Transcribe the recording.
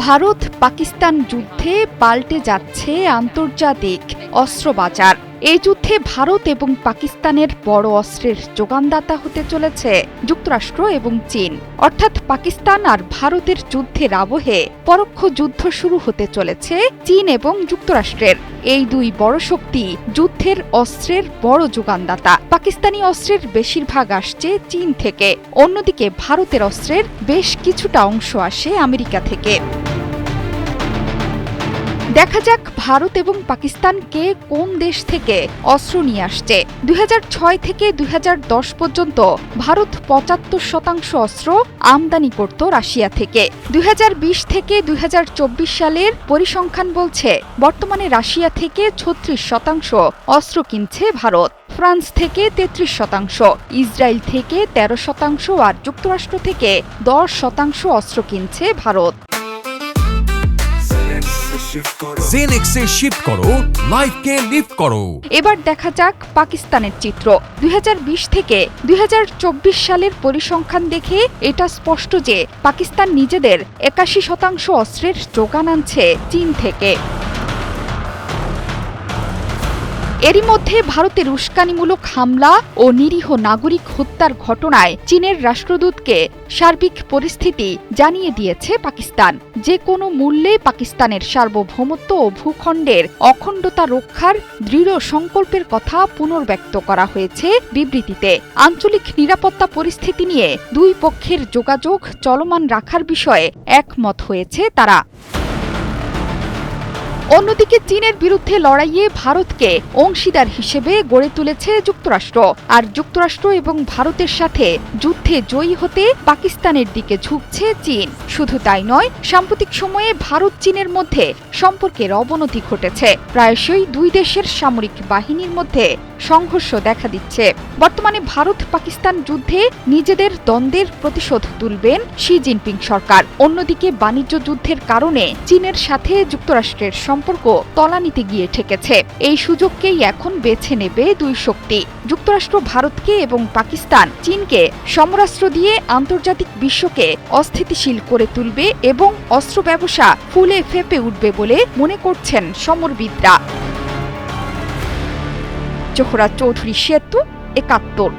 ভারত পাকিস্তান যুদ্ধে পাল্টে যাচ্ছে আন্তর্জাতিক অস্ত্র বাজার। এই যুদ্ধে ভারত এবং পাকিস্তানের বড় অস্ত্রের যোগানদাতা হতে চলেছে যুক্তরাষ্ট্র এবং চীন। অর্থাৎ পাকিস্তান আর ভারতের যুদ্ধের আবহে পরোক্ষ যুদ্ধ শুরু হতে চলেছে চীন এবং যুক্তরাষ্ট্রের। এই দুই বড় শক্তি যুদ্ধের অস্ত্রের বড় যোগানদাতা। পাকিস্তানি অস্ত্রের বেশিরভাগ আসছে চীন থেকে, অন্যদিকে ভারতের অস্ত্রের বেশ কিছুটা অংশ আসে আমেরিকা থেকে। দেখা যাক ভারত এবং পাকিস্তান কে কোন দেশ থেকে অস্ত্র নিয়ে আসছে। 2006 থেকে 2010 পর্যন্ত ভারত 75% অস্ত্র আমদানি করত রাশিয়া থেকে। 2020 থেকে 2024 সালের পরিসংখ্যান বলছে বর্তমানে রাশিয়া থেকে 36% অস্ত্র কিনছে ভারত, ফ্রান্স থেকে 33%, ইসরায়েল থেকে 13% আর যুক্তরাষ্ট্র থেকে 10% অস্ত্র কিনছে ভারত। জেনেক্সে শিফট করো, লাইফকে লিফট করো। এবার দেখা যাক পাকিস্তানের চিত্র। 2020 থেকে 2024 সালের পরিসংখ্যান দেখে এটা স্পষ্ট যে পাকিস্তান নিজেদের 81% অস্ত্রের যোগান আনছে চীন থেকে। এরই মধ্যে ভারতের উস্কানিমূলক হামলা ও নিরীহ নাগরিক হত্যার ঘটনায় চীনের রাষ্ট্রদূতকে সার্বিক পরিস্থিতি জানিয়ে দিয়েছে পাকিস্তান। যে কোনো মূল্যে পাকিস্তানের সার্বভৌমত্ব ও ভূখণ্ডের অখণ্ডতা রক্ষার দৃঢ় সংকল্পের কথা পুনর্ব্যক্ত করা হয়েছে বিবৃতিতে। আঞ্চলিক নিরাপত্তা পরিস্থিতি নিয়ে দুই পক্ষের যোগাযোগ চলমান রাখার বিষয়ে একমত হয়েছে তারা। অন্যদিকে চীনের বিরুদ্ধে লড়াইয়ে ভারতকে অংশীদার হিসেবে গড়ে তুলেছে যুক্তরাষ্ট্র, আর যুক্তরাষ্ট্র এবং ভারতের সাথে যুদ্ধে জয়ী হতে পাকিস্তানের দিকে ঝুঁকছে চীন। শুধু তাই নয়, সাম্প্রতিক সময়ে ভারত চীনের মধ্যে সম্পর্কের অবনতি ঘটেছে। প্রায়শই দুই দেশের সামরিক বাহিনীর মধ্যে সংঘর্ষ দেখা দিচ্ছে। বর্তমানে ভারত পাকিস্তান যুদ্ধে নিজেদের দ্বন্দ্বের প্রতিশোধ তুলবেন শি জিনপিং সরকার। অন্যদিকে বাণিজ্য যুদ্ধের কারণে চীনের সাথে যুক্তরাষ্ট্রের সম্পর্ক তলানিতে গিয়ে ঠেকেছে। এই সুযোগকেই এখন বেছে নেবে দুই শক্তি। যুক্তরাষ্ট্র ভারতকে এবং পাকিস্তান চীনকে সমরাস্ত্র দিয়ে আন্তর্জাতিক বিশ্বকে অস্থিতিশীল করে তুলবে এবং অস্ত্র ব্যবসা ফুলে ফেঁপে উঠবে বলে মনে করছেন সমরবিদরা। জোহরা চৌধুরী সেতু, ৭১।